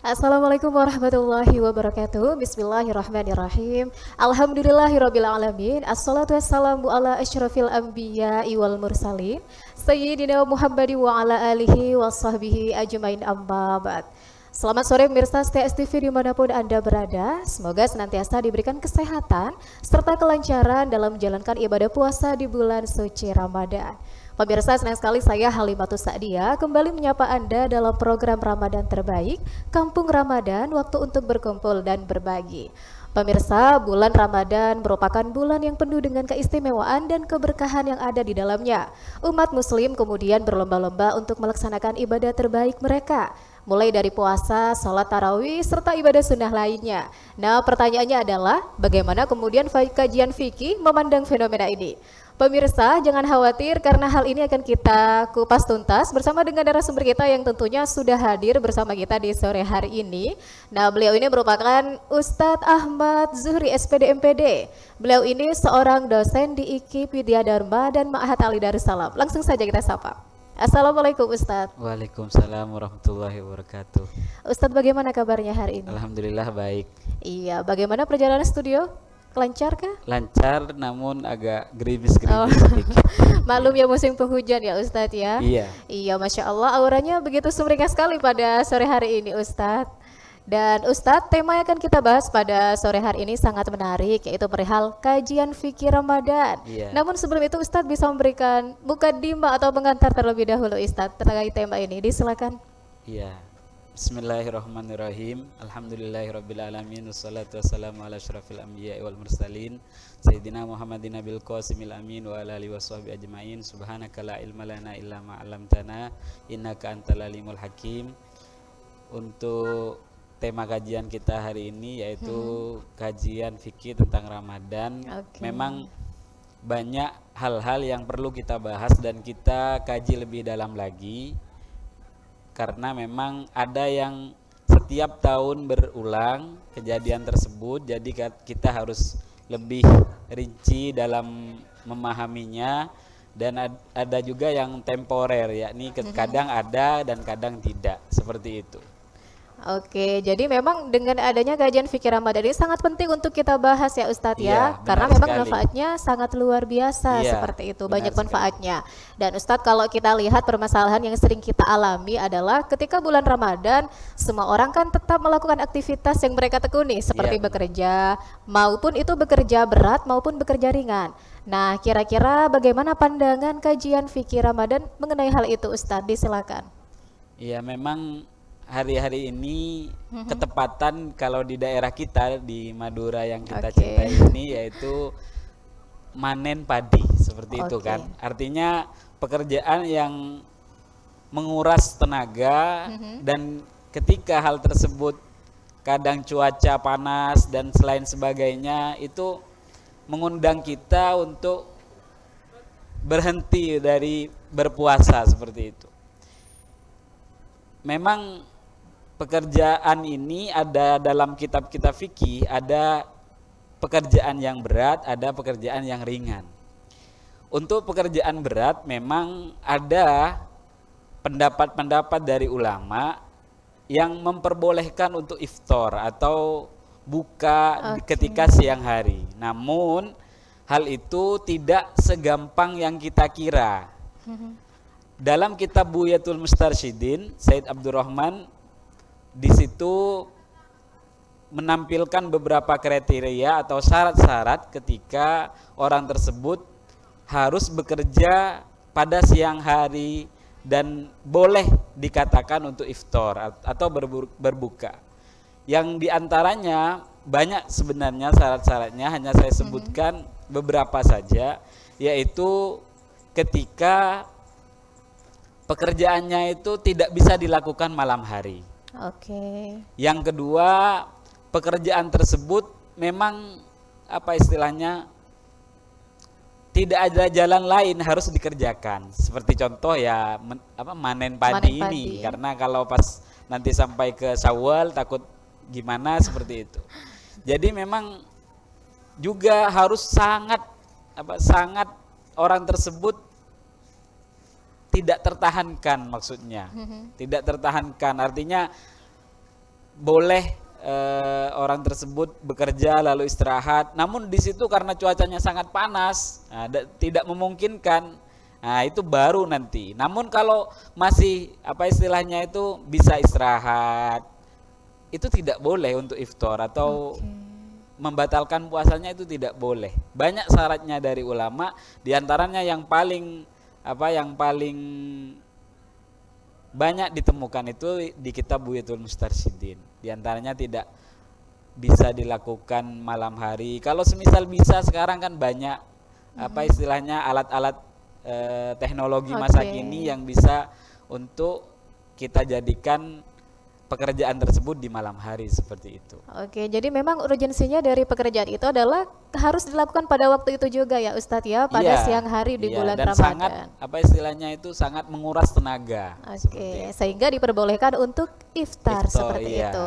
Assalamualaikum warahmatullahi wabarakatuh. Bismillahirrahmanirrahim. Alhamdulillahirabbil alamin. Assalatu wassalamu ala asyrafil anbiya'i wal mursalin. Sayyidina Muhammad wa ala alihi wa sahbihi ajmain amma ba'd. Selamat sore pemirsa STS TV dimanapun Anda berada. Semoga senantiasa diberikan kesehatan serta kelancaran dalam menjalankan ibadah puasa di bulan suci Ramadan. Pemirsa, senang sekali saya Halimatus Sa'diyah kembali menyapa Anda dalam program Ramadan terbaik, Kampung Ramadan, waktu untuk berkumpul dan berbagi. Pemirsa, bulan Ramadan merupakan bulan yang penuh dengan keistimewaan dan keberkahan yang ada di dalamnya. Umat muslim kemudian berlomba-lomba untuk melaksanakan ibadah terbaik mereka, mulai dari puasa, sholat tarawih, serta ibadah sunnah lainnya. Nah, pertanyaannya adalah, bagaimana kemudian kajian fikih memandang fenomena ini? Pemirsa, jangan khawatir karena hal ini akan kita kupas tuntas bersama dengan narasumber kita yang tentunya sudah hadir bersama kita di sore hari ini. Nah, beliau ini merupakan Ustadz Ahmad Zuhri SPD MPD. Beliau ini seorang dosen di IKIP Widya Dharma dan Ma'had Ali Darussalam. Langsung saja kita sapa. Assalamualaikum Ustadz. Waalaikumsalam warahmatullahi wabarakatuh. Ustadz, bagaimana kabarnya hari ini? Alhamdulillah baik. Iya, bagaimana perjalanan studio? Lancar kah? Lancar namun agak gerimis-gerimis Oh. sedikit. Maklum ya musim penghujan ya Ustadz ya. Iya. Iya, Masya Allah auranya begitu sumringah sekali pada sore hari ini Ustadz. Dan Ustadz, tema yang akan kita bahas pada sore hari ini sangat menarik, yaitu perihal kajian fikih Ramadan. Iya. Namun sebelum itu Ustadz bisa memberikan mukadimah atau pengantar terlebih dahulu Ustadz terkait tema ini. Disilakan. Iya. Bismillahirrahmanirrahim. Alhamdulillahirabbil alamin wassalatu wassalamu ala asyrafil anbiya'i wal mursalin sayyidina Muhammadin nabil qasimil amin wa ala alihi washabbihi ajmain. Subhanaka la ilma lana illa ma 'allamtana innaka antal alimul hakim. Untuk tema kajian kita hari ini yaitu kajian fikih tentang Ramadan. Oke. Memang banyak hal-hal yang perlu kita bahas dan kita kaji lebih dalam lagi, karena memang ada yang setiap tahun berulang kejadian tersebut, jadi kita harus lebih rinci dalam memahaminya. Dan ada juga yang temporer, yakni kadang ada dan kadang tidak, seperti itu. Oke, jadi memang dengan adanya kajian fikih Ramadan ini sangat penting untuk kita bahas ya Ustadz Iya, ya, karena benar memang sekali. manfaatnya sangat luar biasa Iya, seperti itu, benar banyak sekali. manfaatnya. Dan Ustadz, kalau kita lihat permasalahan yang sering kita alami adalah ketika bulan Ramadan, semua orang kan tetap melakukan aktivitas yang mereka tekuni seperti Iya, benar. bekerja, maupun itu bekerja berat maupun bekerja ringan. Nah, kira-kira bagaimana pandangan kajian fikih Ramadan mengenai hal itu Ustadz? Disilakan. Iya, memang hari-hari ini ketepatan kalau di daerah kita di Madura yang kita Oke. cintai ini, yaitu manen padi, seperti itu Oke. kan. Artinya pekerjaan yang menguras tenaga, dan ketika hal tersebut kadang cuaca panas dan selain sebagainya, itu mengundang kita untuk berhenti dari berpuasa, seperti itu. Memang pekerjaan ini ada dalam kitab-kitab fikih, ada pekerjaan yang berat, ada pekerjaan yang ringan. Untuk pekerjaan berat memang ada pendapat-pendapat dari ulama yang memperbolehkan untuk iftar atau buka Oke. ketika siang hari. Namun hal itu tidak segampang yang kita kira. Dalam kitab Buyatul Mustarsyidin, Said Abdurrahman di situ menampilkan beberapa kriteria atau syarat-syarat ketika orang tersebut harus bekerja pada siang hari dan boleh dikatakan untuk iftar atau berbuka. Yang diantaranya banyak sebenarnya syarat-syaratnya, hanya saya sebutkan beberapa saja, yaitu ketika pekerjaannya itu tidak bisa dilakukan malam hari. Oke. Yang kedua, pekerjaan tersebut memang istilahnya tidak ada jalan lain, harus dikerjakan. Seperti contoh ya manen padi Manen ini, padi. karena kalau pas nanti sampai ke Syawal takut gimana, seperti itu. Jadi memang juga harus sangat orang tersebut tidak tertahankan, maksudnya tidak tertahankan, artinya boleh orang tersebut bekerja lalu istirahat, namun di situ karena cuacanya sangat panas, tidak memungkinkan, nah itu baru nanti. Namun kalau masih apa istilahnya itu bisa istirahat, itu tidak boleh untuk iftar atau membatalkan puasanya, itu tidak boleh. Banyak syaratnya dari ulama, diantaranya yang paling banyak ditemukan itu di kitab Buyatul Mustarsyidin. Di antaranya tidak bisa dilakukan malam hari. Kalau semisal bisa, sekarang kan banyak apa istilahnya alat-alat teknologi masa kini yang bisa untuk kita jadikan pekerjaan tersebut di malam hari seperti itu. Oke, jadi memang urgensinya dari pekerjaan itu adalah harus dilakukan pada waktu itu juga ya Ustadz ya, pada siang hari di bulan dan Ramadan. Sangat apa istilahnya itu sangat menguras tenaga. Oke, sehingga diperbolehkan untuk iftar seperti itu.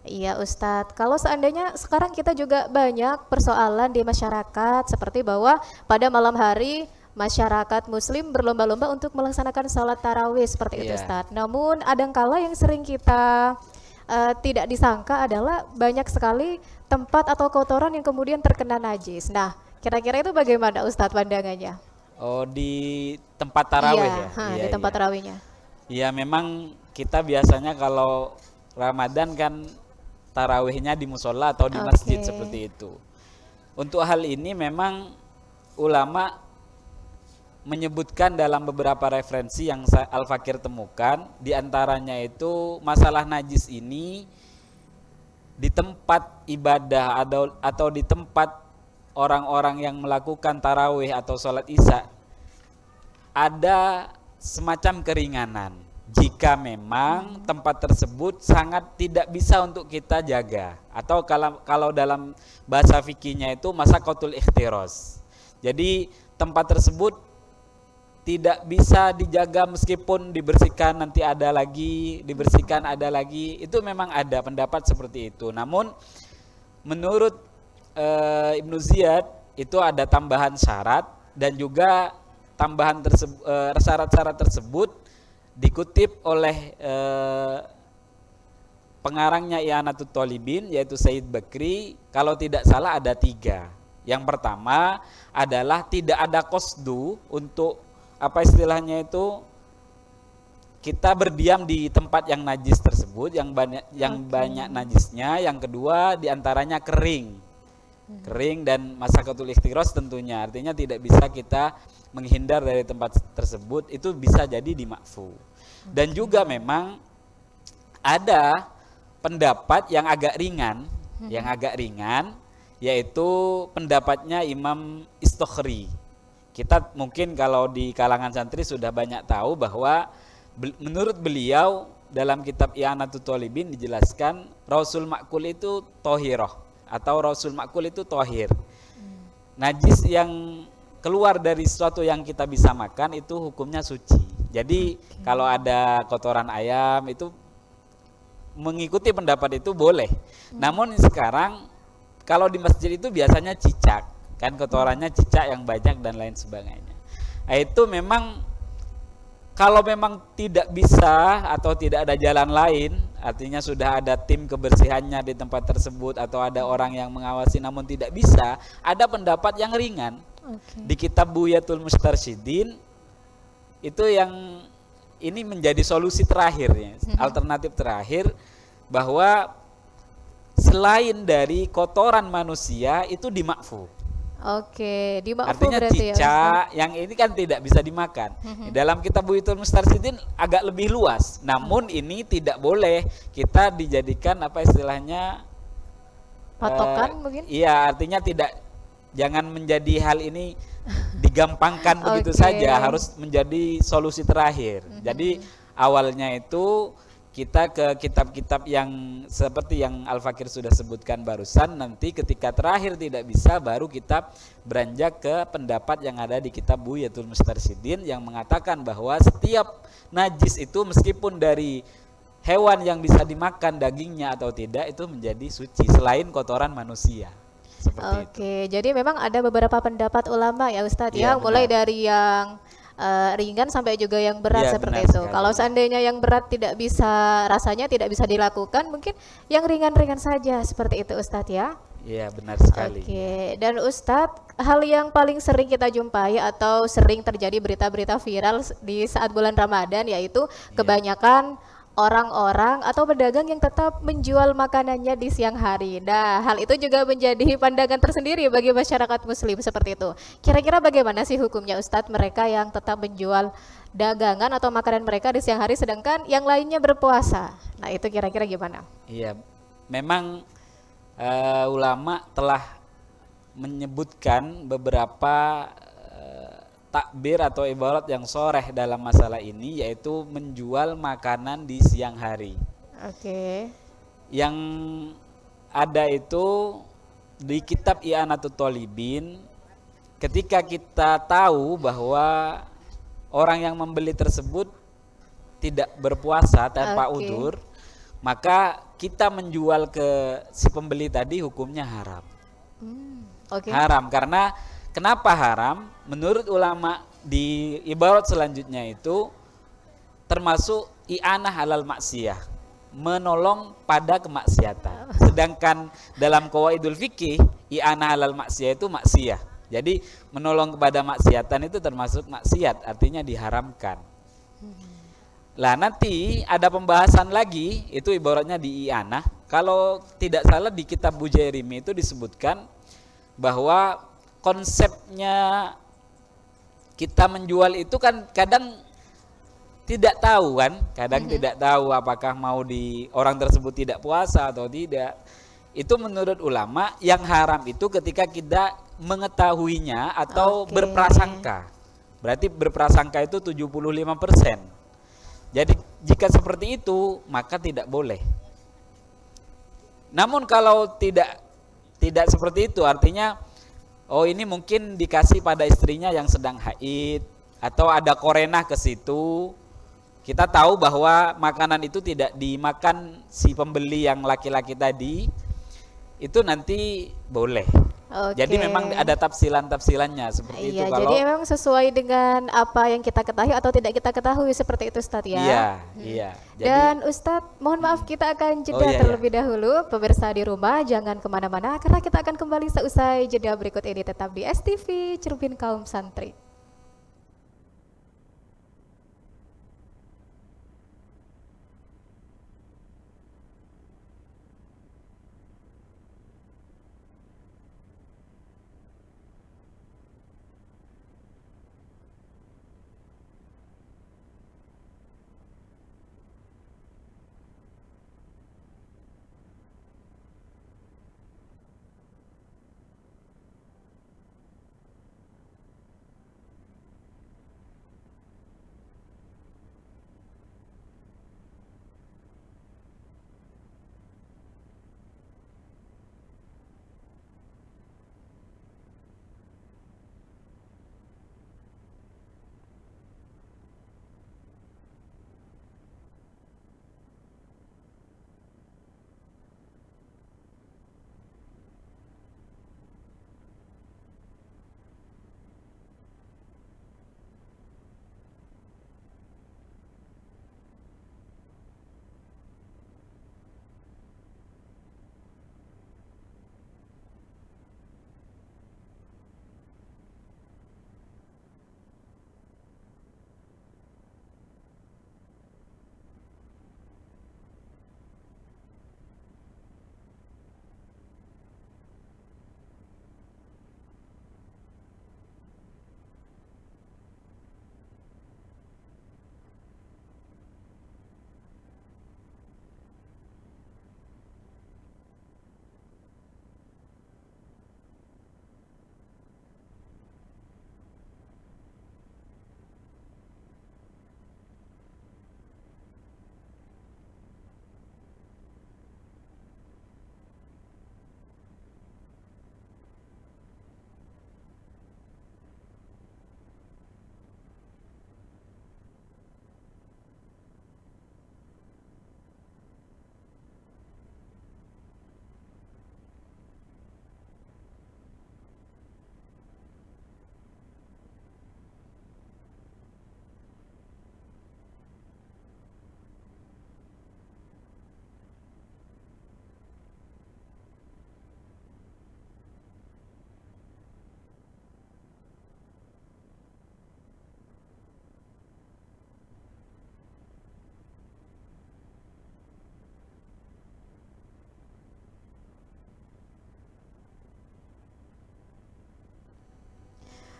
Iya Ustadz, kalau seandainya sekarang kita juga banyak persoalan di masyarakat seperti bahwa pada malam hari masyarakat muslim berlomba-lomba untuk melaksanakan salat tarawih seperti itu Ustadz. Namun kadangkala yang sering kita tidak disangka adalah banyak sekali tempat atau kotoran yang kemudian terkena najis. Nah, kira-kira itu bagaimana Ustadz pandangannya? Oh, di tempat tarawih ya? Di tempat tarawihnya. Iya, memang kita biasanya kalau Ramadan kan tarawihnya di musola atau di masjid seperti itu. Untuk hal ini memang ulama menyebutkan dalam beberapa referensi yang Al-Fakir temukan, diantaranya itu masalah najis ini di tempat ibadah atau di tempat orang-orang yang melakukan tarawih atau sholat isya ada semacam keringanan jika memang tempat tersebut sangat tidak bisa untuk kita jaga, atau kalau dalam bahasa fikihnya itu masaqatul ikhtiros. Jadi tempat tersebut tidak bisa dijaga meskipun dibersihkan nanti ada lagi, dibersihkan ada lagi, itu memang ada pendapat seperti itu. Namun menurut Ibnu Ziyad itu ada tambahan syarat, dan juga tambahan syarat-syarat tersebut dikutip oleh pengarangnya I'anatul Thalibin yaitu Said Bakri. Kalau tidak salah ada 3. Yang pertama adalah tidak ada qasdu untuk apa istilahnya itu kita berdiam di tempat yang najis tersebut, yang banyak najisnya. Yang kedua diantaranya kering dan masaqatul ikhtiros tentunya, artinya tidak bisa kita menghindar dari tempat tersebut, itu bisa jadi dimakfu. Dan juga memang ada pendapat yang agak ringan, yaitu pendapatnya Imam Istokhri. Kita mungkin kalau di kalangan santri sudah banyak tahu bahwa menurut beliau dalam kitab I'anatul Thalibin dijelaskan Rasul Ma'kul itu tohiroh, atau Rasul Ma'kul itu tohir. Najis yang keluar dari sesuatu yang kita bisa makan itu hukumnya suci. Jadi kalau ada kotoran ayam itu mengikuti pendapat itu boleh. Namun sekarang kalau di masjid itu biasanya cicak, kan kotorannya cicak yang banyak dan lain sebagainya. Nah, itu memang kalau memang tidak bisa atau tidak ada jalan lain, artinya sudah ada tim kebersihannya di tempat tersebut atau ada orang yang mengawasi namun tidak bisa, ada pendapat yang ringan. Di kitab Buyatul Mustarsyidin itu yang ini menjadi solusi terakhir ya, alternatif terakhir, bahwa selain dari kotoran manusia itu dimakfu. Dimakfu artinya berarti cicak yang ini kan tidak bisa dimakan. Dalam kitab Buyatul Mustarsyidin agak lebih luas. Namun ini tidak boleh kita dijadikan apa istilahnya patokan mungkin. Iya, artinya jangan menjadi hal ini digampangkan begitu saja, harus menjadi solusi terakhir. Jadi awalnya itu kita ke kitab-kitab yang seperti yang Al-Fakir sudah sebutkan barusan, nanti ketika terakhir tidak bisa baru kita beranjak ke pendapat yang ada di kitab Buyatul Mustarsyidin yang mengatakan bahwa setiap najis itu meskipun dari hewan yang bisa dimakan dagingnya atau tidak itu menjadi suci selain kotoran manusia. Seperti itu. Jadi memang ada beberapa pendapat ulama ya Ustadz ya, mulai dari yang ringan sampai juga yang berat Iya, seperti benar itu. sekali. Kalau seandainya yang berat tidak bisa, rasanya tidak bisa dilakukan, mungkin yang ringan-ringan saja seperti itu Ustadz ya. Iya, benar sekali. Oke, dan Ustadz, hal yang paling sering kita jumpai atau sering terjadi berita-berita viral di saat bulan Ramadan yaitu Iya. kebanyakan orang-orang atau pedagang yang tetap menjual makanannya di siang hari. Nah, hal itu juga menjadi pandangan tersendiri bagi masyarakat muslim seperti itu. Kira-kira bagaimana sih hukumnya Ustadz mereka yang tetap menjual dagangan atau makanan mereka di siang hari sedangkan yang lainnya berpuasa? Nah, itu kira-kira gimana? Iya, memang ulama telah menyebutkan beberapa takbir atau ibarat yang soreh dalam masalah ini, yaitu menjual makanan di siang hari. Oke. Yang ada itu di kitab I'anatul Thalibin, ketika kita tahu bahwa orang yang membeli tersebut tidak berpuasa tanpa Oke. udzur, maka kita menjual ke si pembeli tadi hukumnya haram. Oke. Haram karena kenapa haram? Menurut ulama di ibarat selanjutnya itu termasuk i'anah alal maksiyah, menolong pada kemaksiatan. Sedangkan dalam qawaidul fikih i'anah alal maksiyah itu maksiyah. Jadi menolong kepada maksiatan itu termasuk maksiat, artinya diharamkan. Lah nanti ada pembahasan lagi, itu ibaratnya di i'anah. Kalau tidak salah di kitab Bujairimi itu disebutkan bahwa konsepnya kita menjual itu kan kadang tidak tahu kan, kadang tidak tahu apakah mau di orang tersebut tidak puasa atau tidak. Itu menurut ulama yang haram itu ketika kita mengetahuinya atau Oke. berprasangka. Berarti berprasangka itu 75%. Jadi jika seperti itu maka tidak boleh. Namun kalau tidak seperti itu, artinya oh ini mungkin dikasih pada istrinya yang sedang haid atau ada korenah ke situ. Kita tahu bahwa makanan itu tidak dimakan si pembeli yang laki-laki tadi, itu nanti boleh. Oke. Jadi memang ada tafsilan-tafsilannya seperti itu Iya, kalau jadi memang sesuai dengan apa yang kita ketahui atau tidak kita ketahui seperti itu Ustadz ya. iya, iya. Jadi Dan Ustadz, mohon maaf kita akan Oh, jeda iya, iya. terlebih dahulu. Pemirsa di rumah jangan kemana-mana karena kita akan kembali seusai jeda berikut ini tetap di STV Cermin Kaum Santri.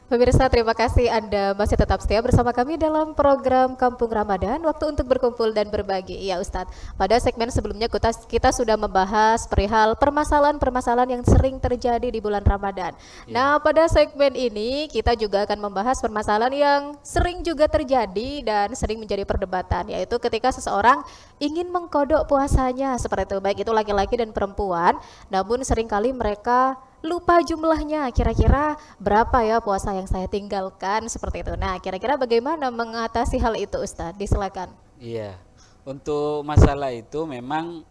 Pemirsa, terima kasih Anda masih tetap setia bersama kami dalam program Kampung Ramadan, waktu untuk berkumpul dan berbagi. Ya Ustadz, pada segmen sebelumnya kita sudah membahas perihal permasalahan-permasalahan yang sering terjadi di bulan Ramadan. Nah, pada segmen ini kita juga akan membahas permasalahan yang sering juga terjadi dan sering menjadi perdebatan, yaitu ketika seseorang ingin mengkodok puasanya seperti itu, baik itu laki-laki dan perempuan, namun seringkali mereka lupa jumlahnya, kira-kira berapa ya puasa yang saya tinggalkan seperti itu. Nah, kira-kira bagaimana mengatasi hal itu Ustadz? Disilakan. Iya, untuk masalah itu memang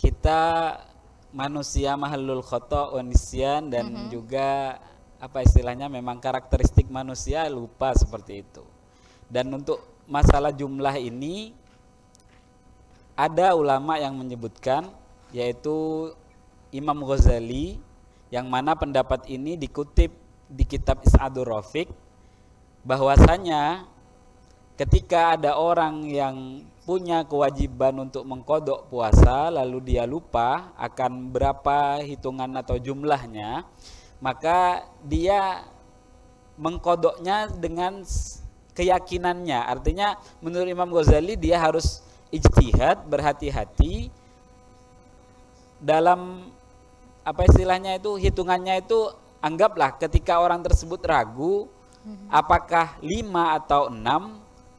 kita manusia mahalul khoto' wa nisyan, dan juga apa istilahnya, memang karakteristik manusia lupa seperti itu. Dan untuk masalah jumlah ini ada ulama yang menyebutkan, yaitu Imam Ghazali, yang mana pendapat ini dikutip di kitab Is'adur Rafiq, bahwasanya ketika ada orang yang punya kewajiban untuk mengkodok puasa lalu dia lupa akan berapa hitungan atau jumlahnya, maka dia mengkodoknya dengan keyakinannya. Artinya menurut Imam Ghazali dia harus ijtihad, berhati-hati dalam apa istilahnya itu, hitungannya itu, anggaplah ketika orang tersebut ragu apakah 5 atau 6,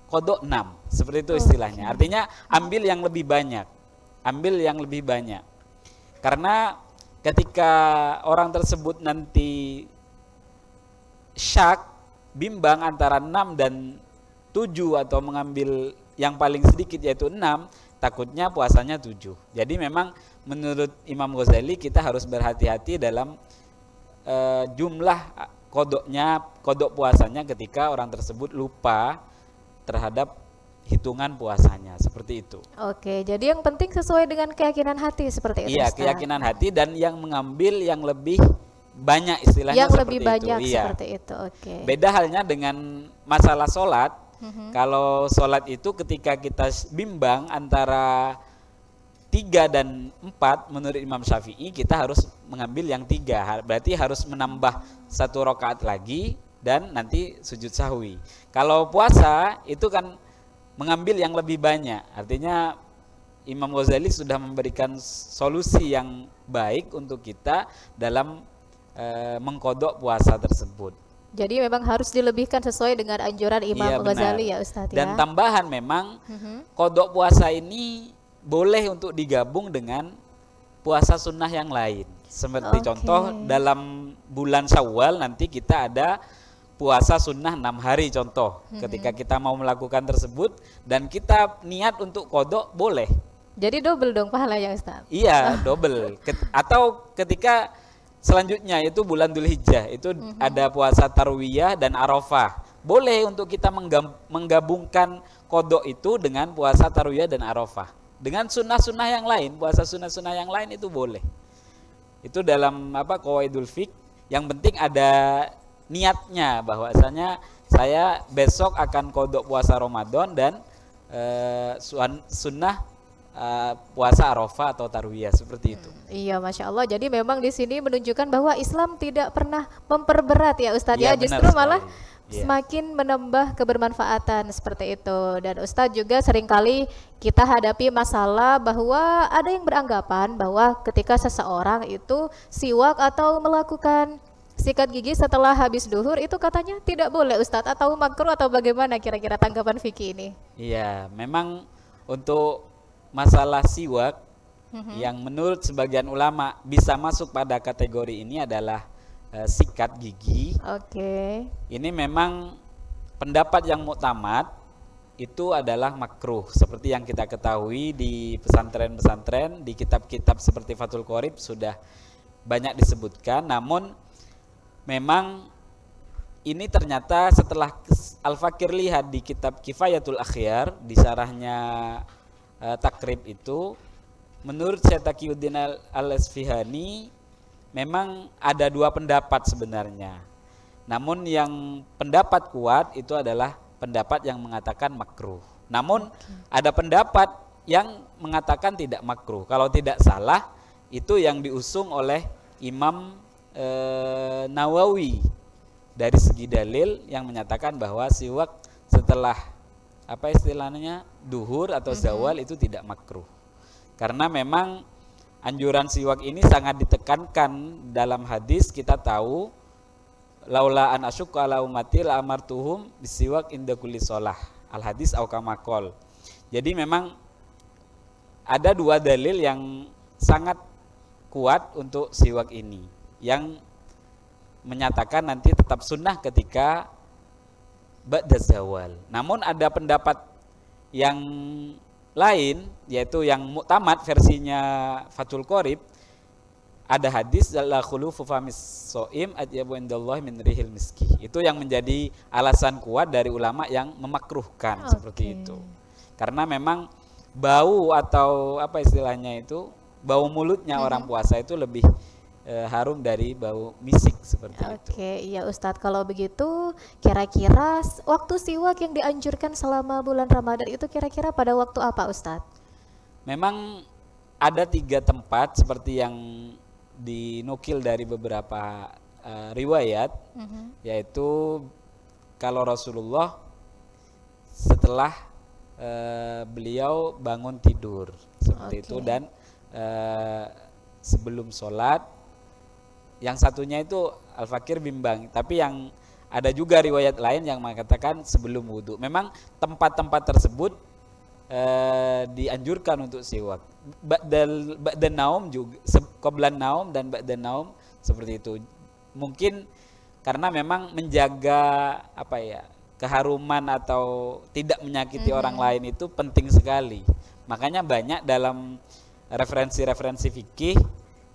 kodok 6, seperti itu istilahnya. Artinya ambil yang lebih banyak, karena ketika orang tersebut nanti syak, bimbang antara 6 dan 7 atau mengambil yang paling sedikit yaitu 6, takutnya puasanya 7. Jadi memang menurut Imam Ghazali kita harus berhati-hati dalam jumlah kodok puasanya ketika orang tersebut lupa terhadap hitungan puasanya, seperti itu. Oke, jadi yang penting sesuai dengan keyakinan hati seperti itu. Iya, Ustaz. keyakinan hati, dan yang mengambil yang lebih banyak istilahnya, yang seperti lebih itu. banyak Iya. seperti itu. Oke. Beda halnya dengan masalah sholat. Kalau sholat itu ketika kita bimbang antara 3 dan 4, menurut Imam Syafi'i kita harus mengambil yang 3, berarti harus menambah 1 rakaat lagi dan nanti sujud sahwi. Kalau puasa itu kan mengambil yang lebih banyak, artinya Imam Ghazali sudah memberikan solusi yang baik untuk kita dalam mengkodok puasa tersebut. Jadi memang harus dilebihkan sesuai dengan anjuran Imam Ghazali ya Ustadz ya. Dan tambahan memang kodok puasa ini boleh untuk digabung dengan puasa sunnah yang lain. Seperti contoh dalam bulan Syawal nanti kita ada puasa sunnah 6 hari contoh. Ketika kita mau melakukan tersebut dan kita niat untuk kodok, boleh. Jadi double dong pahalanya Ustadz. Iya, double. Atau ketika selanjutnya itu bulan Dzulhijjah, itu ada puasa Tarwiyah dan Arafah. Boleh untuk kita menggabungkan kodok itu dengan puasa Tarwiyah dan Arafah. Dengan sunnah-sunnah yang lain, puasa sunnah-sunnah yang lain itu boleh. Itu dalam qawaidul fiqh. Yang penting ada niatnya, bahwasanya saya besok akan kodok puasa Ramadan dan sunnah puasa Arafah atau Tarwiyah, seperti itu. Iya, Masya Allah. Jadi memang di sini menunjukkan bahwa Islam tidak pernah memperberat ya Ustadz ya, justru malah semakin menambah kebermanfaatan seperti itu. Dan Ustadz juga seringkali kita hadapi masalah bahwa ada yang beranggapan bahwa ketika seseorang itu siwak atau melakukan sikat gigi setelah habis duhur itu katanya tidak boleh Ustadz, atau makruh, atau bagaimana kira-kira tanggapan fikih ini? Iya, memang untuk masalah siwak yang menurut sebagian ulama bisa masuk pada kategori ini adalah sikat gigi. Oke. Ini memang pendapat yang muktamad itu adalah makruh, seperti yang kita ketahui di pesantren-pesantren, di kitab-kitab seperti Fathul Qorib sudah banyak disebutkan. Namun memang ini ternyata setelah Al-Fakir lihat di kitab Kifayatul Akhyar, di syarahnya Takrib itu, menurut Syekh Taqiyuddin Al-Asfihani memang ada 2 pendapat sebenarnya. Namun yang pendapat kuat itu adalah pendapat yang mengatakan makruh. Namun ada pendapat yang mengatakan tidak makruh. Kalau tidak salah itu yang diusung oleh Imam Nawawi dari segi dalil yang menyatakan bahwa siwak setelah apa istilahnya duhur atau zawal itu tidak makruh. Karena memang anjuran siwak ini sangat ditekankan dalam hadis. Kita tahu laula an asyqa ala ummati la amartuhum bisiwak inda kulli shalah. Al hadis au kama qol. Jadi memang ada dua dalil yang sangat kuat untuk siwak ini yang menyatakan nanti tetap sunnah ketika ba'da zawal. Namun ada pendapat yang lain, yaitu yang muktamad versinya Fathul Qorib, ada hadis la khulufu famis shaim atyabu indallahi min rihil miski. Itu yang menjadi alasan kuat dari ulama yang memakruhkan seperti itu. Karena memang bau atau apa istilahnya itu, bau mulutnya orang puasa itu lebih harum dari bau misik seperti itu. Oke, iya Ustadz. Kalau begitu, kira-kira waktu siwak yang dianjurkan selama bulan Ramadan itu kira-kira pada waktu apa Ustadz? Memang ada 3 tempat seperti yang dinukil dari beberapa riwayat, yaitu kalau Rasulullah setelah beliau bangun tidur seperti itu, dan sebelum sholat. Yang satunya itu Al-Fakir bimbang, tapi yang ada juga riwayat lain yang mengatakan sebelum wudhu. Memang tempat-tempat tersebut dianjurkan untuk siwak. Ba'dan naum juga, qablan naum dan ba'dan naum seperti itu. Mungkin karena memang menjaga apa ya, keharuman atau tidak menyakiti orang lain itu penting sekali. Makanya banyak dalam referensi-referensi fikih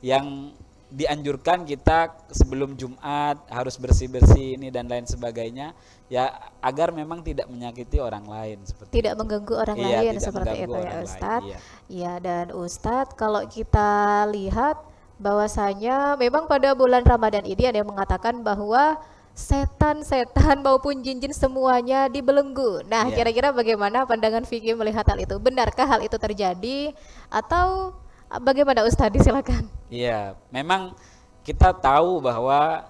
yang dianjurkan kita sebelum Jumat harus bersih-bersih ini dan lain sebagainya, ya agar memang tidak menyakiti orang lain seperti tidak itu. mengganggu orang lain seperti itu ya Ustadz. Iya, dan Ustadz kalau kita lihat bahwasanya memang pada bulan Ramadan ini ada yang mengatakan bahwa setan-setan maupun jin-jin semuanya dibelenggu. Nah, kira-kira bagaimana pandangan fikih melihat hal itu? Benarkah hal itu terjadi atau bagaimana Ustadz? Silakan. Iya, memang kita tahu bahwa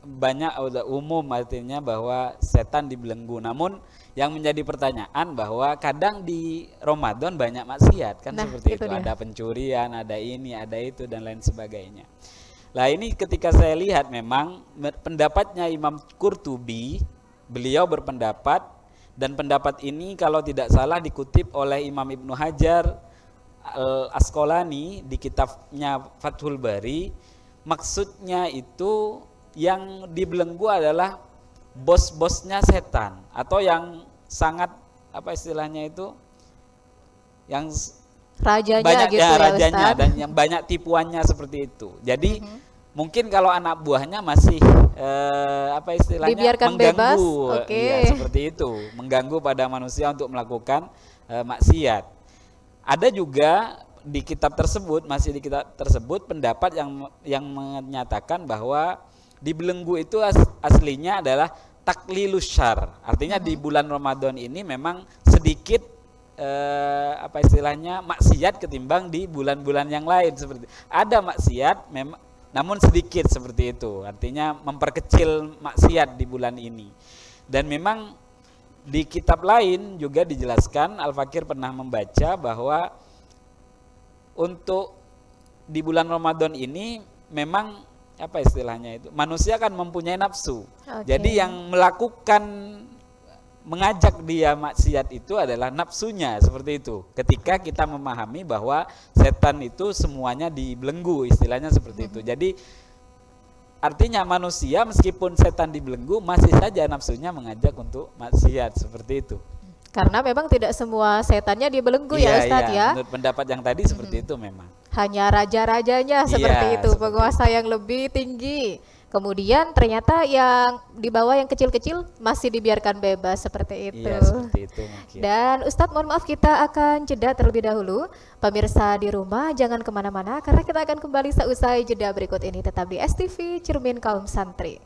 banyak umum artinya bahwa setan dibelenggu. Namun yang menjadi pertanyaan bahwa kadang di Ramadan banyak maksiat kan, seperti itu. Ada pencurian, ada ini, ada itu dan lain sebagainya. Lah ini ketika saya lihat memang pendapatnya Imam Qurtubi, beliau berpendapat, dan pendapat ini kalau tidak salah dikutip oleh Imam Ibnu Hajar Al-Asqalani di kitabnya Fathul Bari, maksudnya itu yang dibelenggu adalah bos-bosnya setan atau yang sangat apa istilahnya itu, yang rajanya banyak gitu ya rajanya Ustaz, dan yang banyak tipuannya seperti itu. Jadi mungkin kalau anak buahnya masih apa istilahnya dibiarkan mengganggu, bebas, iya seperti itu, mengganggu pada manusia untuk melakukan maksiat. Ada juga di kitab tersebut, masih di kitab tersebut pendapat yang menyatakan bahwa dibelenggu itu aslinya adalah taklilus syar. Artinya di bulan Ramadan ini memang sedikit apa istilahnya maksiat ketimbang di bulan-bulan yang lain seperti itu. Ada maksiat memang namun sedikit seperti itu. Artinya memperkecil maksiat di bulan ini. Dan memang di kitab lain juga dijelaskan, Al-Fakir pernah membaca bahwa untuk di bulan Ramadan ini memang apa istilahnya itu, manusia kan mempunyai nafsu. Jadi yang melakukan mengajak dia maksiat itu adalah nafsunya seperti itu. Ketika kita memahami bahwa setan itu semuanya dibelenggu, istilahnya seperti itu. Jadi artinya manusia meskipun setan dibelenggu masih saja nafsunya mengajak untuk maksiat seperti itu. Karena memang tidak semua setannya dibelenggu ya Ustadz ya. Menurut pendapat yang tadi seperti itu memang. Hanya raja-rajanya seperti itu, penguasa yang lebih tinggi. Kemudian ternyata yang di bawah yang kecil-kecil masih dibiarkan bebas seperti itu. Iya, seperti itu mungkin. Dan Ustadz mohon maaf kita akan jeda terlebih dahulu. Pemirsa di rumah jangan kemana-mana karena kita akan kembali seusai jeda berikut ini. Tetap di STV Cermin Kaum Santri.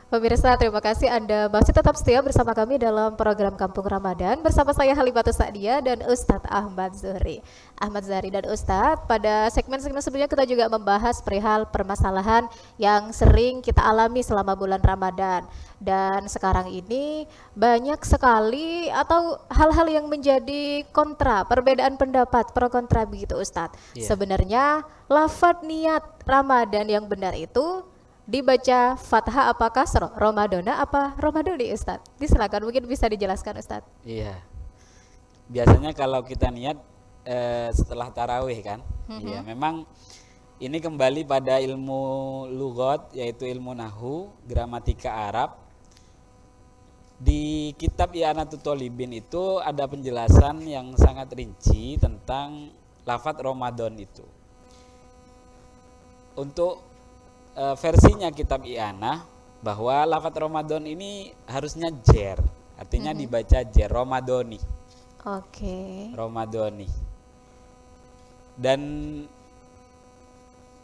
Pemirsa, terima kasih Anda masih tetap setia bersama kami dalam program Kampung Ramadan bersama saya Halimatus Sa'diyah dan Ustadz Ahmad Zuhri. Ahmad Zahri dan Ustadz, pada segmen-segmen sebelumnya kita juga membahas perihal permasalahan yang sering kita alami selama bulan Ramadan. Dan sekarang ini banyak sekali atau hal-hal yang menjadi kontra, perbedaan pendapat, pro kontra begitu Ustadz. Iya. Sebenarnya lafadz niat Ramadan yang benar itu dibaca fathah apa kasroh, Ramadana apa Ramadoni Ustadz? Silakan mungkin bisa dijelaskan Ustadz. Iya. Biasanya kalau kita niat setelah tarawih kan, iya memang ini kembali pada ilmu lughat yaitu ilmu nahwu, gramatika Arab. Di kitab I'anatul Thalibin itu ada penjelasan yang sangat rinci tentang lafadz Ramadan itu. Untuk versinya kitab I'anah bahwa lafadz Ramadan ini harusnya jer, artinya dibaca jer, Ramadoni. Oke. Ramadoni. Dan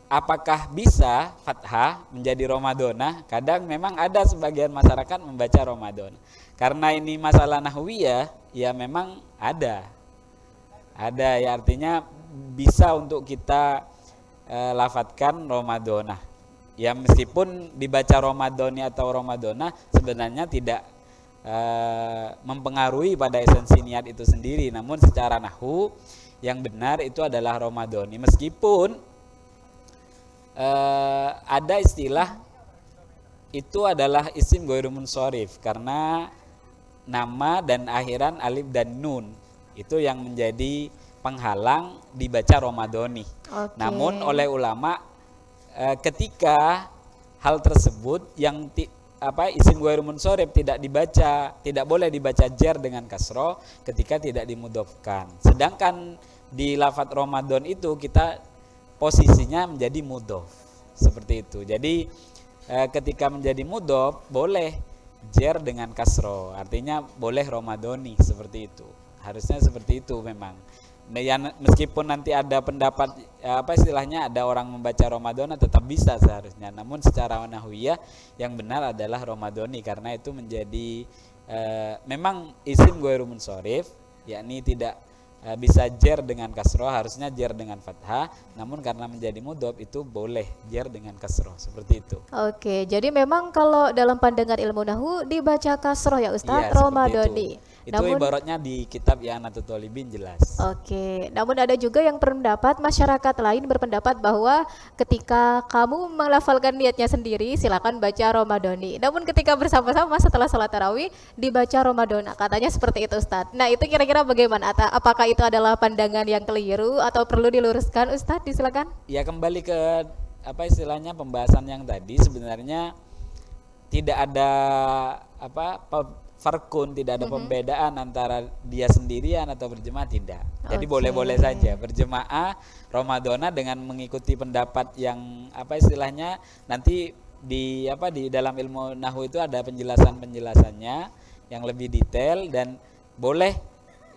apakah bisa fathah menjadi Ramadona? Kadang memang ada sebagian masyarakat membaca Ramadan. Karena ini masalah nahwiyah, ya memang ada. Ada ya, artinya bisa untuk kita lafadzkan Ramadona. Ya meskipun dibaca Ramadoni atau Ramadona sebenarnya tidak mempengaruhi pada esensi niat itu sendiri, namun secara nahwu yang benar itu adalah Ramadoni. Meskipun ada istilah itu adalah isim ghairu munsharif karena nama dan akhiran alif dan nun itu yang menjadi penghalang dibaca Ramadoni. Oke. Namun oleh ulama ketika hal tersebut yang isim ghairu munsharif tidak dibaca, tidak boleh dibaca jar dengan kasroh ketika tidak dimudhofkan. Sedangkan di lafadz Ramadan itu kita posisinya menjadi mudhof. Seperti itu. Jadi ketika menjadi mudhof boleh jar dengan kasroh. Artinya boleh Ramadoni seperti itu. Harusnya seperti itu memang. Ya, meskipun nanti ada pendapat istilahnya ada orang membaca Ramadana tetap bisa seharusnya, namun secara nahwiyah yang benar adalah Ramadoni karena itu menjadi memang isim ghairu munsharif, yakni tidak bisa jar dengan kasroh, harusnya jar dengan fathah, namun karena menjadi mudhof itu boleh jar dengan kasroh seperti itu. Oke, jadi memang kalau dalam pandangan ilmu nahwu dibaca kasroh ya Ustadz, Iya, Ramadoni. Itu ibaratnya di kitab I'anatul Thalibin jelas. Oke, namun ada juga yang berpendapat, masyarakat lain berpendapat bahwa ketika kamu melafalkan niatnya sendiri silakan baca Ramadoni. Namun ketika bersama-sama setelah salat tarawih dibaca Ramadona, katanya seperti itu Ustadz. Nah itu kira-kira bagaimana? Apakah itu adalah pandangan yang keliru atau perlu diluruskan Ustadz? Silakan. Ya kembali ke istilahnya pembahasan yang tadi, sebenarnya tidak ada farkun, tidak ada pembedaan antara dia sendirian atau berjemaah, tidak. Jadi boleh-boleh saja berjemaah Ramadana dengan mengikuti pendapat yang istilahnya nanti di dalam ilmu nahwu itu ada penjelasannya yang lebih detail dan boleh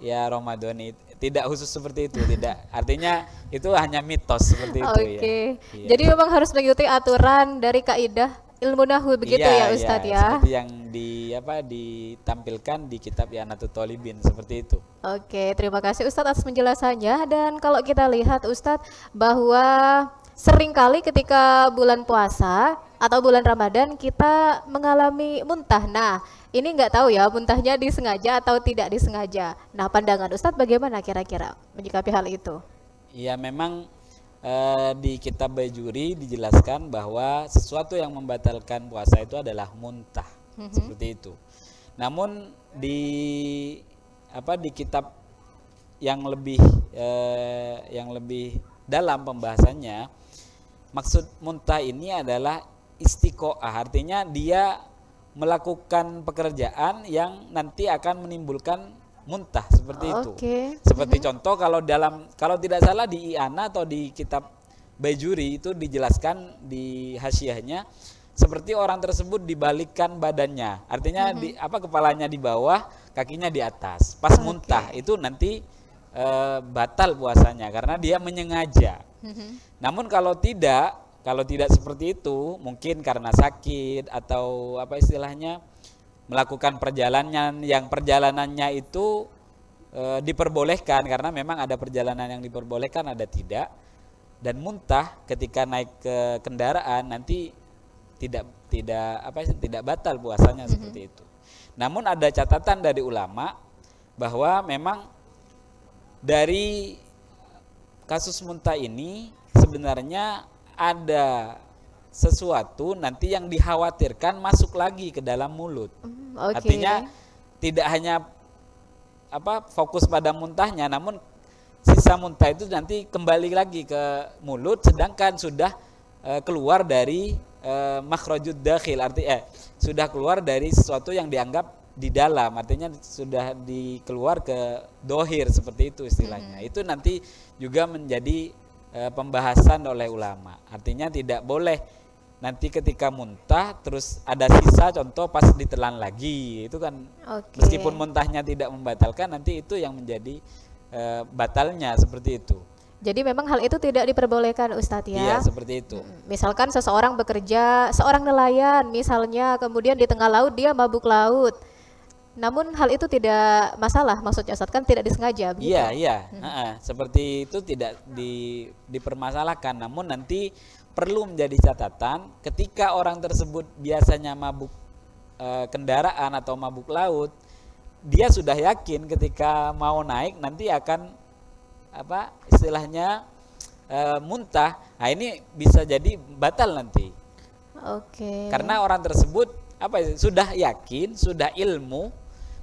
ya Ramadhani, tidak khusus seperti itu, tidak. Artinya itu hanya mitos seperti itu ya. Iya. Jadi memang harus mengikuti aturan dari kaidah ilmu nahwu begitu ya Ustadz ya. Seperti yang ditampilkan di kitab I'anatul Thalibin seperti itu. Oke, terima kasih Ustadz atas penjelasannya. Dan kalau kita lihat Ustadz bahwa seringkali ketika bulan puasa atau bulan Ramadan kita mengalami muntah. Nah, ini nggak tahu ya muntahnya disengaja atau tidak disengaja. Nah, pandangan Ustadz bagaimana kira-kira menyikapi hal itu? Ya memang di kitab Bajuri dijelaskan bahwa sesuatu yang membatalkan puasa itu adalah muntah, seperti itu. Namun di kitab yang lebih dalam pembahasannya, maksud muntah ini adalah istiqoah, artinya dia melakukan pekerjaan yang nanti akan menimbulkan muntah seperti itu. Seperti contoh kalau tidak salah di I'anah atau di kitab Bajuri itu dijelaskan di hasyiahnya seperti orang tersebut dibalikkan badannya. Artinya kepalanya di bawah, kakinya di atas. Pas muntah itu nanti batal puasanya karena dia menyengaja. Namun kalau tidak, Kalau tidak seperti itu, mungkin karena sakit atau apa istilahnya melakukan perjalanan yang perjalanannya itu diperbolehkan, karena memang ada perjalanan yang diperbolehkan, ada tidak. Dan muntah ketika naik ke kendaraan nanti tidak batal puasanya seperti itu. Namun ada catatan dari ulama bahwa memang dari kasus muntah ini sebenarnya ada sesuatu nanti yang dikhawatirkan masuk lagi ke dalam mulut. Oke. Artinya tidak hanya fokus pada muntahnya, namun sisa muntah itu nanti kembali lagi ke mulut, sedangkan sudah keluar dari makhrajud dakhil, sudah keluar dari sesuatu yang dianggap di dalam, artinya sudah dikeluar ke dohir, seperti itu istilahnya. Itu nanti juga menjadi pembahasan oleh ulama. Artinya tidak boleh nanti ketika muntah terus ada sisa, contoh pas ditelan lagi, itu kan meskipun muntahnya tidak membatalkan, nanti itu yang menjadi batalnya, seperti itu. Jadi memang hal itu tidak diperbolehkan Ustadz ya? Iya, seperti itu. Misalkan seseorang bekerja, seorang nelayan misalnya, kemudian di tengah laut dia mabuk laut. Namun hal itu tidak masalah, maksudnya Ustadz, kan tidak disengaja begitu? Iya. Seperti itu tidak dipermasalahkan. Namun nanti perlu menjadi catatan ketika orang tersebut biasanya mabuk kendaraan atau mabuk laut, dia sudah yakin ketika mau naik nanti akan istilahnya muntah. Nah, ini bisa jadi batal nanti. Karena orang tersebut sudah yakin, sudah ilmu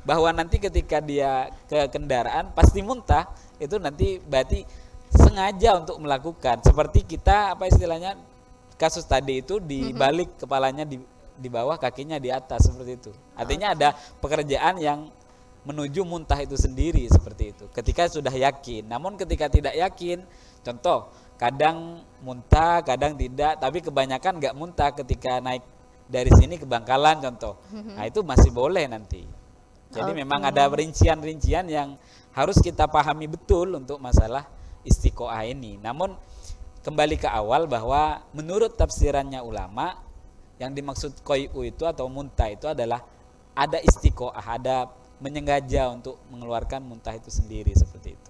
bahwa nanti ketika dia ke kendaraan pasti muntah, itu nanti berarti sengaja untuk melakukan. Seperti kita istilahnya kasus tadi itu dibalik kepalanya di bawah, kakinya di atas, seperti itu. Artinya ada pekerjaan yang menuju muntah itu sendiri, seperti itu. Ketika sudah yakin. Namun ketika tidak yakin, contoh kadang muntah, kadang tidak, tapi kebanyakan nggak muntah ketika naik dari sini ke Bangkalan contoh. Nah, itu masih boleh nanti. Jadi memang ada rincian-rincian yang harus kita pahami betul untuk masalah istiqoah ini. Namun kembali ke awal bahwa menurut tafsirannya ulama, yang dimaksud qai'u itu atau muntah itu adalah ada istiqoah, ada menyengaja untuk mengeluarkan muntah itu sendiri, seperti itu.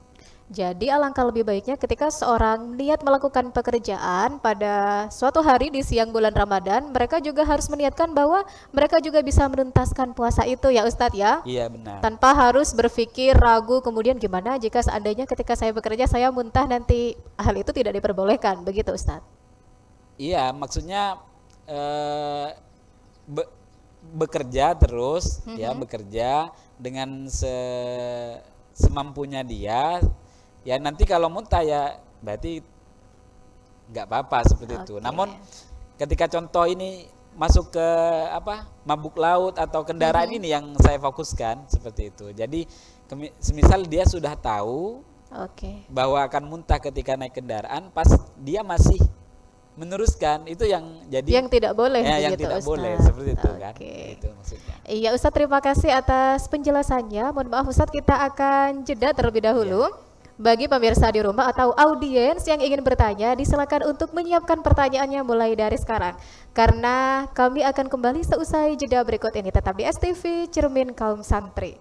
Jadi alangkah lebih baiknya ketika seorang niat melakukan pekerjaan pada suatu hari di siang bulan Ramadan, mereka juga harus meniatkan bahwa mereka juga bisa menuntaskan puasa itu ya Ustadz ya? Iya, benar. Tanpa harus berpikir ragu kemudian gimana jika seandainya ketika saya bekerja saya muntah, nanti hal itu tidak diperbolehkan, begitu Ustadz? Iya, maksudnya bekerja terus, ya bekerja dengan semampunya dia. Ya nanti kalau muntah ya berarti nggak apa-apa, seperti itu. Namun ketika contoh ini masuk ke mabuk laut atau kendaraan, ini yang saya fokuskan, seperti itu. Jadi semisal dia sudah tahu bahwa akan muntah ketika naik kendaraan, pas dia masih meneruskan, itu yang jadi yang tidak boleh, yang begitu, tidak Ustaz. boleh, seperti itu kan. Itu maksudnya. Iya Ustadz, terima kasih atas penjelasannya. Mohon maaf Ustadz, kita akan jeda terlebih dahulu. Bagi pemirsa di rumah atau audiens yang ingin bertanya, disilakan untuk menyiapkan pertanyaannya mulai dari sekarang. Karena kami akan kembali seusai jeda berikut ini. Tetap di STV, Cermin Kaum Santri.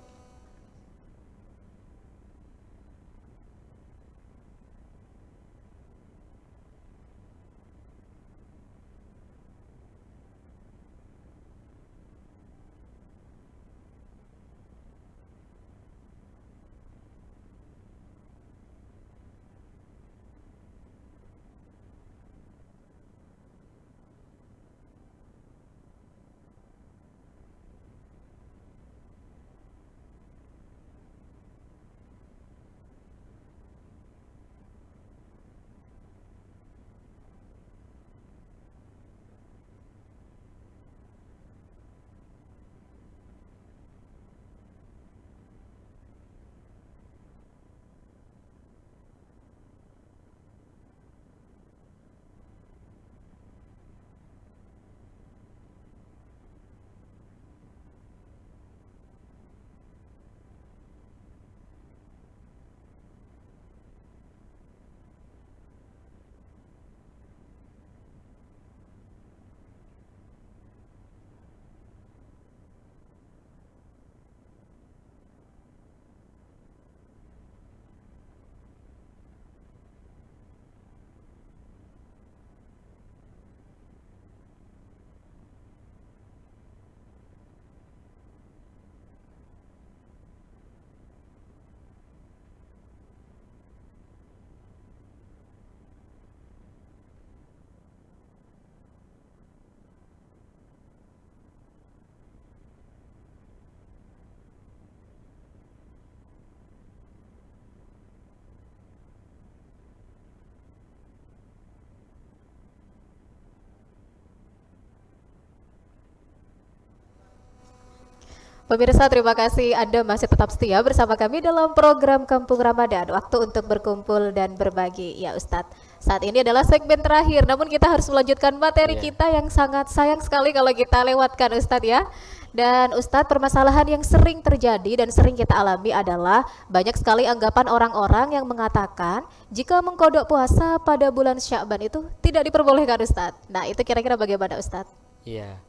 Pemirsa, terima kasih Anda masih tetap setia bersama kami dalam program Kampung Ramadan, waktu untuk berkumpul dan berbagi. Ya Ustadz, saat ini adalah segmen terakhir, namun kita harus melanjutkan materi Iya. kita yang sangat sayang sekali kalau kita lewatkan Ustadz ya. Dan Ustadz, permasalahan yang sering terjadi dan sering kita alami adalah banyak sekali anggapan orang-orang yang mengatakan jika mengkodok puasa pada bulan Sya'ban itu tidak diperbolehkan Ustadz. Nah itu kira-kira bagaimana Ustadz? Iya.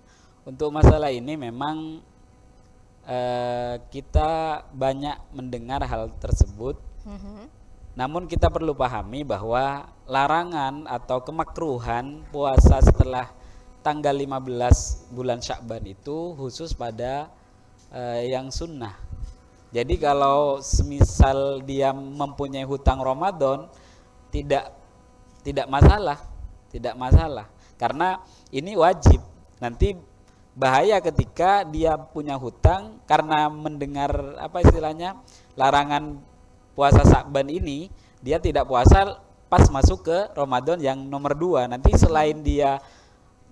Untuk masalah ini memang kita banyak mendengar hal tersebut. Mhm. Namun kita perlu pahami bahwa larangan atau kemakruhan puasa setelah tanggal 15 bulan Sya'ban itu khusus pada yang sunnah. Jadi kalau semisal dia mempunyai hutang Ramadan, tidak tidak masalah, tidak masalah. Karena ini wajib. Nanti bahaya ketika dia punya hutang karena mendengar apa istilahnya larangan puasa Sya'ban ini, dia tidak puasa pas masuk ke Ramadan yang nomor 2. Nanti selain dia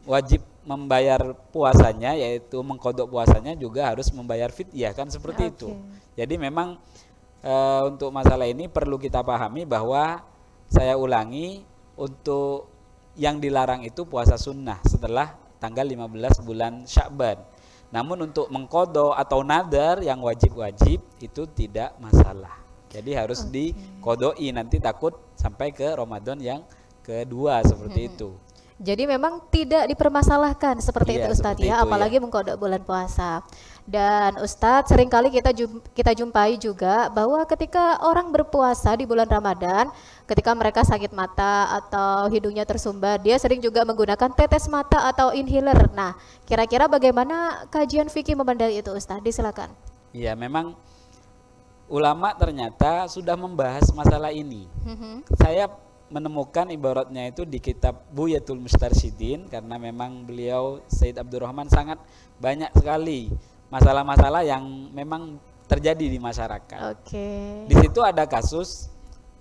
wajib membayar puasanya, yaitu mengkodok puasanya, juga harus membayar fidyah, kan seperti itu. Oke. Jadi memang untuk masalah ini perlu kita pahami bahwa, saya ulangi, untuk yang dilarang itu puasa sunnah setelah tanggal 15 bulan Sya'ban. Namun untuk mengkodok atau nadar yang wajib-wajib itu tidak masalah. Jadi harus dikodoi, nanti takut sampai ke Ramadan yang kedua seperti itu. Jadi memang tidak dipermasalahkan seperti Iya, itu Ustadz seperti ya, itu, apalagi mengkodok bulan puasa. Dan Ustadz, seringkali kita jumpai juga bahwa ketika orang berpuasa di bulan Ramadan, ketika mereka sakit mata atau hidungnya tersumbat, dia sering juga menggunakan tetes mata atau inhaler. Nah, kira-kira bagaimana kajian fikih memandang itu Ustadz? Silakan. Iya, memang ulama ternyata sudah membahas masalah ini. Saya menemukan ibaratnya itu di kitab Buyatul Mustarsyidin, karena memang beliau Said Abdurrahman sangat banyak sekali masalah-masalah yang memang terjadi di masyarakat. Oke. Di situ ada kasus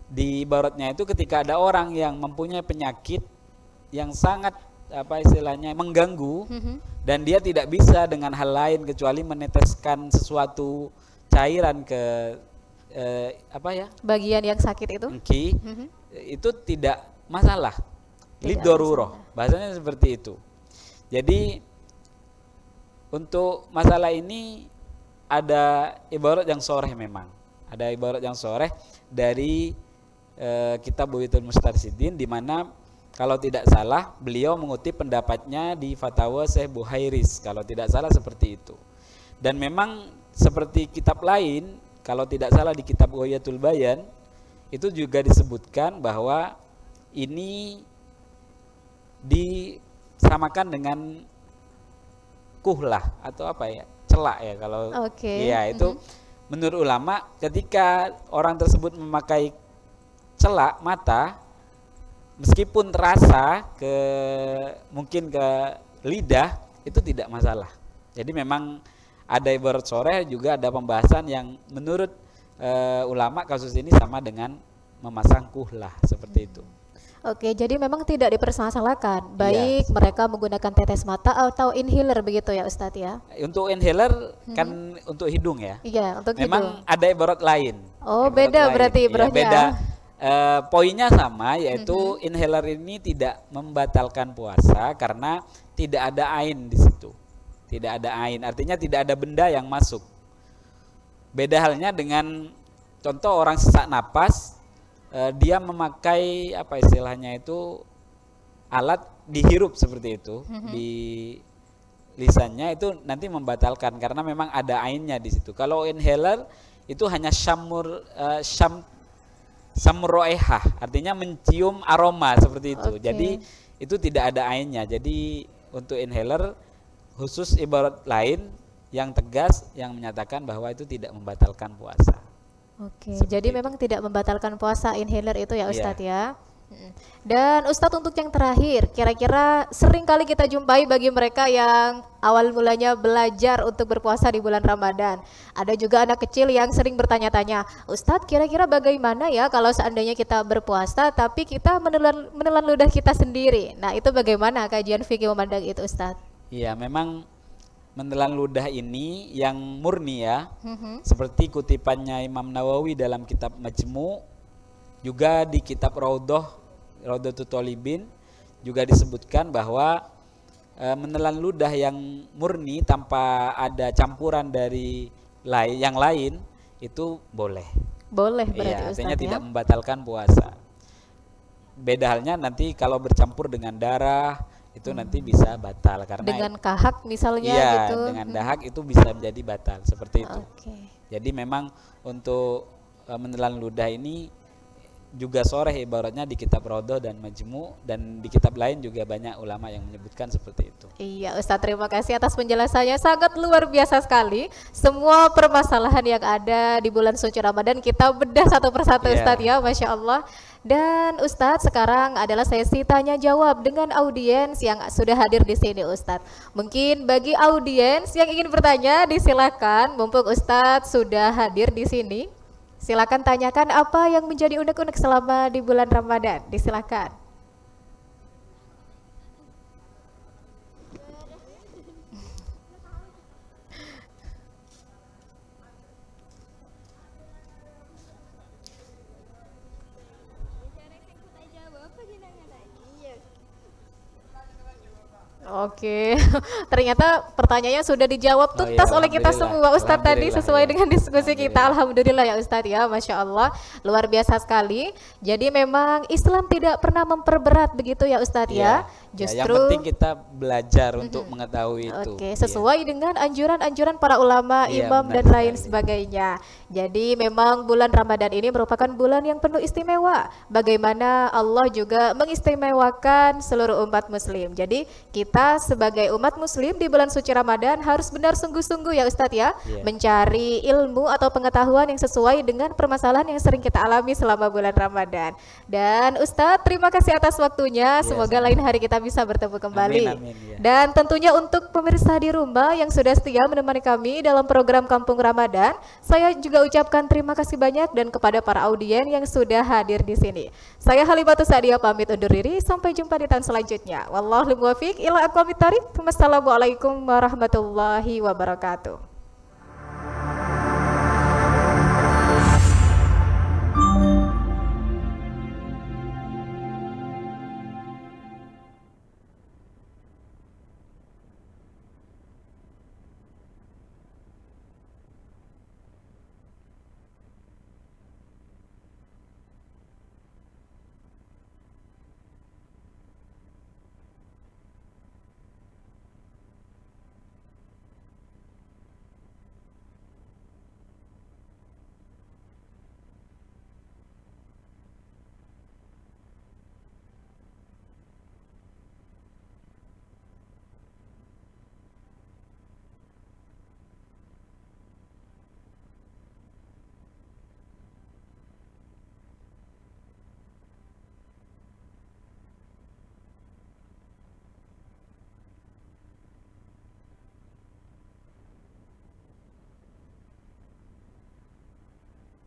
di ibaratnya itu ketika ada orang yang mempunyai penyakit yang sangat apa istilahnya mengganggu, dan dia tidak bisa dengan hal lain kecuali meneteskan sesuatu cairan ke Bagian yang sakit itu? engki, itu tidak masalah. Tidak Lidorurah, bahasanya seperti itu. Jadi untuk masalah ini ada ibarat yang soreh, memang ada ibarat yang soreh dari kitab Buyatul Mustarsyidin, di mana kalau tidak salah beliau mengutip pendapatnya di Fatwa Syekh Buhairis, kalau tidak salah seperti itu. Dan memang seperti kitab lain, kalau tidak salah di kitab Ghayatul Bayan itu juga disebutkan bahwa ini disamakan dengan kuhlah atau apa ya, celak ya kalau. Oke. Iya, itu menurut ulama ketika orang tersebut memakai celak mata, meskipun terasa mungkin ke lidah, itu tidak masalah. Jadi memang ada ibarat soreh, juga ada pembahasan yang menurut ulama kasus ini sama dengan memasang kuhlah seperti itu. Oke, jadi memang tidak dipermasalahkan, Iya. baik mereka menggunakan tetes mata atau inhaler begitu ya Ustadz ya? Untuk inhaler kan untuk hidung ya. Iya, untuk Memang hidung. ada ibarat lain. Oh, Ibarat beda lain. berarti Iya, ibrohnya. beda. Poinnya sama, yaitu inhaler ini tidak membatalkan puasa karena tidak ada ain di situ. Tidak ada ain, artinya tidak ada benda yang masuk. Beda halnya dengan contoh orang sesak napas, dia memakai apa istilahnya itu alat dihirup seperti itu di lisannya, itu nanti membatalkan karena memang ada ainnya di situ. Kalau inhaler itu hanya samroehah, artinya mencium aroma seperti itu. Oke. Jadi itu tidak ada ainnya. Jadi untuk inhaler khusus ibarat lain yang tegas yang menyatakan bahwa itu tidak membatalkan puasa. Oke, Seperti jadi itu. memang tidak membatalkan puasa inhaler itu ya Iya. Ustadz ya. Dan Ustadz, untuk yang terakhir, kira-kira sering kali kita jumpai bagi mereka yang awal mulanya belajar untuk berpuasa di bulan Ramadan. Ada juga anak kecil yang sering bertanya-tanya, Ustadz kira-kira bagaimana ya kalau seandainya kita berpuasa tapi kita menelan ludah kita sendiri. Nah itu bagaimana kajian fikih memandang itu Ustadz? Iya, memang menelan ludah ini yang murni ya, Mhm. seperti kutipannya Imam Nawawi dalam kitab Majmu', juga di kitab Raudhatul Thalibin juga disebutkan bahwa menelan ludah yang murni tanpa ada campuran dari yang lain itu boleh. Boleh berarti Iya, artinya Ustadz ya. tidak membatalkan puasa. Beda halnya nanti kalau bercampur dengan darah itu nanti bisa batal karena Dengan kahak misalnya iya, gitu. dengan dahak itu bisa menjadi batal seperti itu. Oke. Jadi memang untuk menelan ludah ini juga soreh ibaratnya di kitab Raudhah dan Majmu', dan di kitab lain juga banyak ulama yang menyebutkan seperti itu. Iya Ustadz, terima kasih atas penjelasannya, sangat luar biasa sekali. Semua permasalahan yang ada di bulan suci Ramadan kita bedah satu persatu Iya. Ustadz ya, Masya Allah. Dan Ustadz, sekarang adalah sesi tanya jawab dengan audiens yang sudah hadir di sini Ustadz. Mungkin bagi audiens yang ingin bertanya disilakan, mumpung Ustadz sudah hadir di sini. Silakan tanyakan apa yang menjadi unek-unek selama di bulan Ramadan. Disilakan. Oke, ternyata pertanyaannya sudah dijawab Oh tuntas iya, oleh kita alhamdulillah. semua Ustadz tadi Alhamdulillah, sesuai ya. dengan diskusi kita. Alhamdulillah ya Ustadz ya, Masya Allah, luar biasa sekali. Jadi memang Islam tidak pernah memperberat begitu ya Ustadz ya. Ya, yang Justru penting kita belajar untuk mengetahui itu. oke, Iya. sesuai dengan anjuran-anjuran para ulama, Iya, imam benar dan lain sekali. sebagainya. Jadi memang bulan Ramadan ini merupakan bulan yang penuh istimewa. Bagaimana Allah juga mengistimewakan seluruh umat muslim. Jadi kita sebagai umat muslim di bulan suci Ramadan harus benar sungguh-sungguh ya Ustadz ya, Iya. mencari ilmu atau pengetahuan yang sesuai dengan permasalahan yang sering kita alami selama bulan Ramadan. Dan Ustadz, terima kasih atas waktunya. Iya, Semoga sama. lain hari kita bisa bertemu kembali. Amin, ya. Dan tentunya untuk pemirsa di rumah yang sudah setia menemani kami dalam program Kampung Ramadan, saya juga ucapkan terima kasih banyak dan kepada para audien yang sudah hadir di sini. Saya Halimatus Sa'diyah pamit undur diri, sampai jumpa di tahun selanjutnya. Wallahul muwaffiq ila aqwamit thoriq. Wassalamualaikum warahmatullahi wabarakatuh.